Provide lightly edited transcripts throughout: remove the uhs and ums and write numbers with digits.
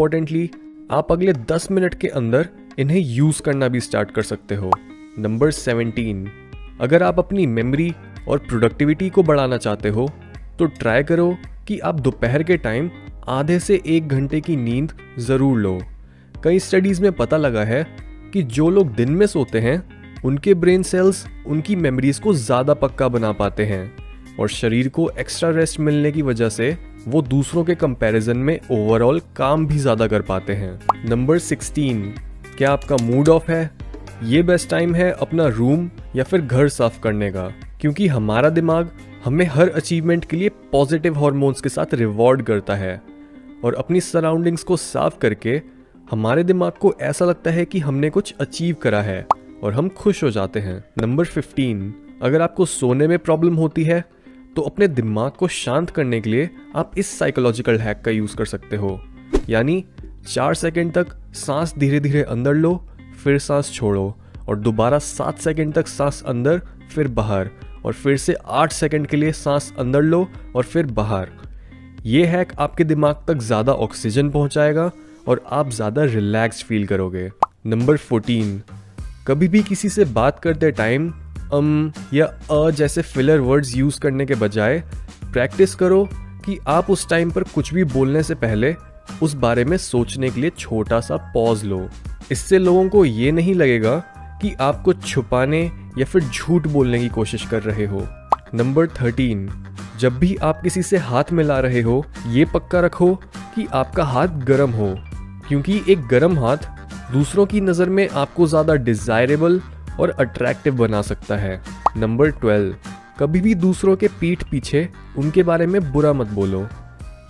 Importantly आप अगले 10 minute के अंदर इन्हें यूज करना भी स्टार्ट कर सकते हो। नंबर 17, अगर आप अपनी मेमोरी और प्रोडक्टिविटी को बढ़ाना चाहते हो तो ट्राई करो कि आप दोपहर के टाइम आधे से 1 घंटे की नींद जरूर लो। कई स्टडीज में पता लगा है कि जो लोग दिन में सोते हैं उनके ब्रेन सेल्स उनकी मेमोरीज को ज्यादा पक्का बना पाते हैं और शरीर को एक्स्ट्रा रेस्ट मिलने की वजह से वो दूसरों के कंपैरिजन में ओवरऑल काम भी ज्यादा कर पाते हैं। नंबर 16, क्या आपका मूड ऑफ है? ये बेस्ट टाइम है अपना रूम या फिर घर साफ करने का, क्योंकि हमारा दिमाग हमें हर अचीवमेंट के लिए पॉजिटिव हार्मोन्स के साथ रिवॉर्ड करता है और अपनी सराउंडिंग्स को साफ करके हमारे दिमाग को ऐसा लगता है कि हमने कुछ अचीव करा है और हम खुश हो जाते हैं। नंबर 15, अगर आपको सोने में प्रॉब्लम होती है तो अपने दिमाग को शांत करने के लिए आप इस साइकोलॉजिकल हैक का यूज कर सकते हो, यानी 4 सेकंड तक सांस धीरे धीरे अंदर लो, फिर सांस छोड़ो और दोबारा 7 सेकंड तक सांस अंदर फिर बाहर और फिर से 8 सेकंड के लिए सांस अंदर लो और फिर बाहर। ये हैक आपके दिमाग तक ज्यादा ऑक्सीजन पहुंचाएगा और आप ज्यादा रिलैक्स्ड फील करोगे। नंबर 14, कभी भी किसी से बात करते टाइम या जैसे फिलर वर्ड्स यूज करने के बजाय प्रैक्टिस करो कि आप उस टाइम पर कुछ भी बोलने से पहले उस बारे में सोचने के लिए छोटा सा पॉज लो। इससे लोगों को ये नहीं लगेगा कि आप कुछ छुपाने या फिर झूठ बोलने की कोशिश कर रहे हो। नंबर 13, जब भी आप किसी से हाथ मिला रहे हो ये पक्का रखो कि आपका हाथ गर्म हो, क्योंकि एक गर्म हाथ दूसरों की नज़र में आपको ज़्यादा डिजायरेबल और अट्रैक्टिव बना सकता है। नंबर 12, कभी भी दूसरों के पीठ पीछे उनके बारे में बुरा मत बोलो,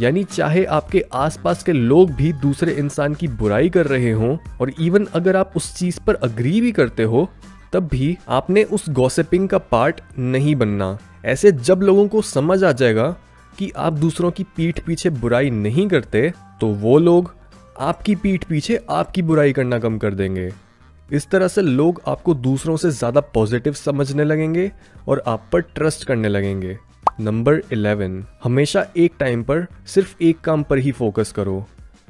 यानी चाहे आपके आसपास के लोग भी दूसरे इंसान की बुराई कर रहे हों और इवन अगर आप उस चीज पर अग्री भी करते हो तब भी आपने उस गॉसिपिंग का पार्ट नहीं बनना। ऐसे जब लोगों को समझ आ जाएगा कि आप दूसरों की पीठ पीछे बुराई नहीं करते तो वो लोग आपकी पीठ पीछे आपकी बुराई करना कम कर देंगे। इस तरह से लोग आपको दूसरों से ज्यादा पॉजिटिव समझने लगेंगे और आप पर ट्रस्ट करने लगेंगे। नंबर 11, हमेशा एक टाइम पर सिर्फ एक काम पर ही फोकस करो,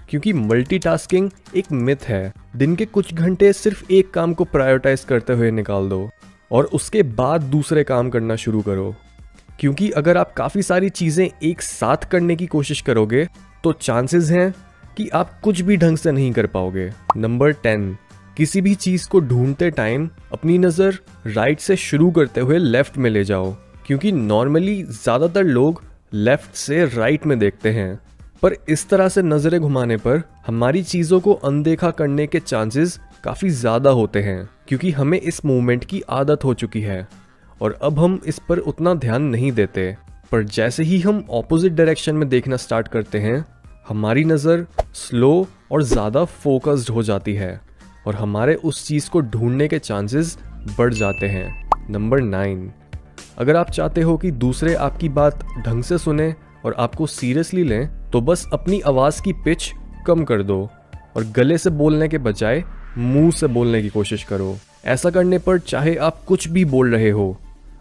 क्योंकि मल्टीटास्किंग एक मिथ है। दिन के कुछ घंटे सिर्फ एक काम को प्रायोरिटाइज करते हुए निकाल दो और उसके बाद दूसरे काम करना शुरू करो, क्योंकि अगर आप काफी सारी चीजें एक साथ करने की कोशिश करोगे तो चांसेस हैं कि आप कुछ भी ढंग से नहीं कर पाओगे। नंबर 10, किसी भी चीज को ढूंढते टाइम अपनी नजर राइट से शुरू करते हुए लेफ्ट में ले जाओ, क्योंकि नॉर्मली ज्यादातर लोग लेफ्ट से राइट में देखते हैं, पर इस तरह से नजरें घुमाने पर हमारी चीजों को अनदेखा करने के चांसेस काफी ज्यादा होते हैं, क्योंकि हमें इस मूवमेंट की आदत हो चुकी है और अब हम इस पर उतना ध्यान नहीं देते। पर जैसे ही हम ऑपोजिट डायरेक्शन में देखना स्टार्ट करते हैं हमारी नजर स्लो और ज्यादा फोकस्ड हो जाती है और हमारे उस चीज को ढूंढने के चांसेस बढ़ जाते हैं। नंबर 9, अगर आप चाहते हो कि दूसरे आपकी बात ढंग से सुने और आपको सीरियसली लें तो बस अपनी आवाज की पिच कम कर दो और गले से बोलने के बजाय मुंह से बोलने की कोशिश करो। ऐसा करने पर चाहे आप कुछ भी बोल रहे हो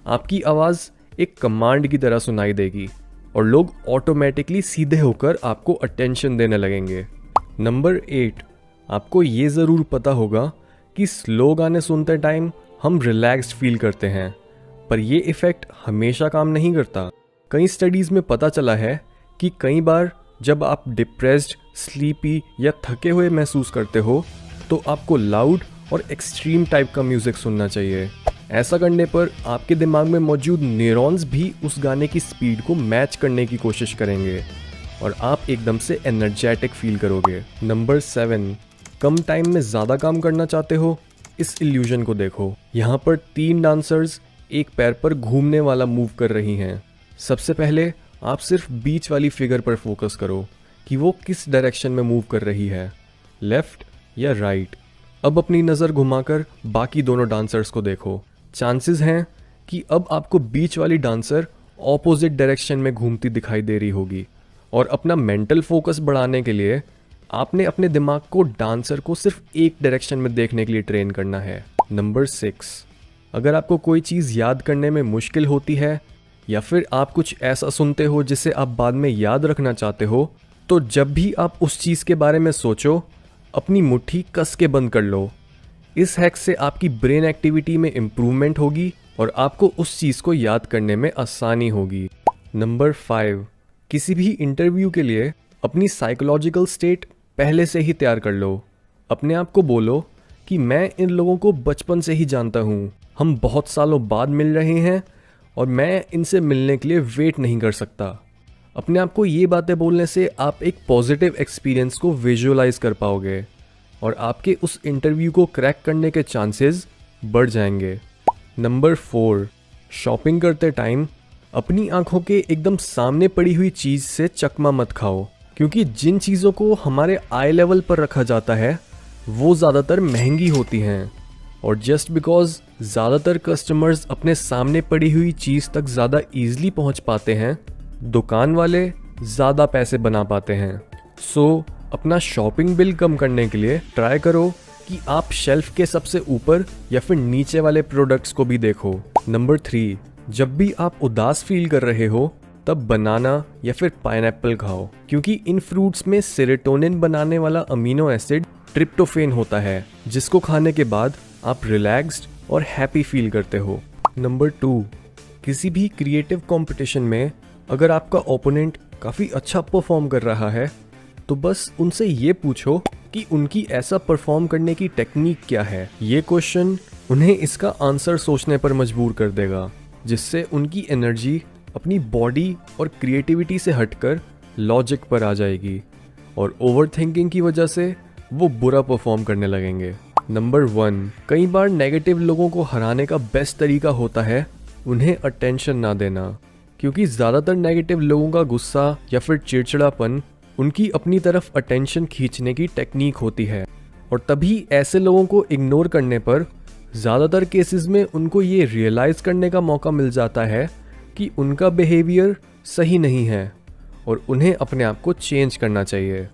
आपकी आवाज एक कमांड की तरह सुनाई देगी और लोग ऑटोमेटिकली सीधे होकर आपको अटेंशन देने लगेंगे। नंबर 8, आपको ये ज़रूर पता होगा कि स्लो गाने सुनते टाइम हम रिलैक्स्ड फील करते हैं, पर ये इफ़ेक्ट हमेशा काम नहीं करता। कई स्टडीज़ में पता चला है कि कई बार जब आप डिप्रेस्ड, स्लीपी या थके हुए महसूस करते हो तो आपको लाउड और एक्सट्रीम टाइप का म्यूज़िक सुनना चाहिए। ऐसा करने पर आपके दिमाग में मौजूद न्यूरॉन्स भी उस गाने की स्पीड को मैच करने की कोशिश करेंगे और आप एकदम से एनर्जेटिक फील करोगे। नंबर 7, कम टाइम में ज़्यादा काम करना चाहते हो? इस इल्यूजन को देखो। यहाँ पर 3 डांसर्स एक पैर पर घूमने वाला मूव कर रही हैं। सबसे पहले आप सिर्फ बीच वाली फिगर पर फोकस करो कि वो किस डायरेक्शन में मूव कर रही है, लेफ्ट या राइट। अब अपनी नज़र घुमाकर बाकी दोनों डांसर्स को देखो। चांसेस हैं कि अब आपको बीच वाली डांसर ऑपोजिट डायरेक्शन में घूमती दिखाई दे रही होगी और अपना मेंटल फोकस बढ़ाने के लिए आपने अपने दिमाग को डांसर को सिर्फ एक डायरेक्शन में देखने के लिए ट्रेन करना है। नंबर 6, अगर आपको कोई चीज़ याद करने में मुश्किल होती है या फिर आप कुछ ऐसा सुनते हो जिसे आप बाद में याद रखना चाहते हो तो जब भी आप उस चीज़ के बारे में सोचो, अपनी मुट्ठी कस के बंद कर लो। इस हैक से आपकी ब्रेन एक्टिविटी में इम्प्रूवमेंट होगी और आपको उस चीज़ को याद करने में आसानी होगी। नंबर 5, किसी भी इंटरव्यू के लिए अपनी साइकोलॉजिकल स्टेट पहले से ही तैयार कर लो। अपने आप को बोलो कि मैं इन लोगों को बचपन से ही जानता हूँ, हम बहुत सालों बाद मिल रहे हैं और मैं इनसे मिलने के लिए वेट नहीं कर सकता। अपने आप को ये बातें बोलने से आप एक पॉजिटिव एक्सपीरियंस को विजुअलाइज कर पाओगे और आपके उस इंटरव्यू को क्रैक करने के चांसेस बढ़ जाएंगे। नंबर 4, शॉपिंग करते टाइम अपनी आंखों के एकदम सामने पड़ी हुई चीज़ से चकमा मत खाओ, क्योंकि जिन चीज़ों को हमारे आई लेवल पर रखा जाता है वो ज़्यादातर महंगी होती हैं, और जस्ट बिकॉज ज़्यादातर कस्टमर्स अपने सामने पड़ी हुई चीज़ तक ज़्यादा ईजिली पहुंच पाते हैं, दुकान वाले ज़्यादा पैसे बना पाते हैं। सो अपना शॉपिंग बिल कम करने के लिए ट्राई करो कि आप शेल्फ के सबसे ऊपर या फिर नीचे वाले प्रोडक्ट्स को भी देखो। नंबर 3, जब भी आप उदास फील कर रहे हो तब बनाना या फिर पाइनएप्पल खाओ, क्योंकि इन फ्रूट्स में सेरोटोनिन बनाने वाला अमीनो एसिड ट्रिप्टोफेन होता है, जिसको खाने के बाद आप रिलैक्स्ड और हैप्पी फील करते हो। नंबर 2, किसी भी क्रिएटिव कंपटीशन में अगर आपका ओपोनेंट काफ़ी अच्छा परफॉर्म कर रहा है तो बस उनसे ये पूछो कि उनकी ऐसा परफॉर्म करने की टेक्निक क्या है। ये क्वेश्चन उन्हें इसका आंसर सोचने पर मजबूर कर देगा, जिससे उनकी एनर्जी अपनी बॉडी और क्रिएटिविटी से हटकर लॉजिक पर आ जाएगी और ओवरथिंकिंग की वजह से वो बुरा परफॉर्म करने लगेंगे। नंबर 1, कई बार नेगेटिव लोगों को हराने का बेस्ट तरीका होता है उन्हें अटेंशन ना देना, क्योंकि ज़्यादातर नेगेटिव लोगों का गुस्सा या फिर चिड़चिड़ापन उनकी अपनी तरफ अटेंशन खींचने की टेक्निक होती है, और तभी ऐसे लोगों को इग्नोर करने पर ज़्यादातर केसेस में उनको ये रियलाइज़ करने का मौका मिल जाता है कि उनका बिहेवियर सही नहीं है और उन्हें अपने आप को चेंज करना चाहिए।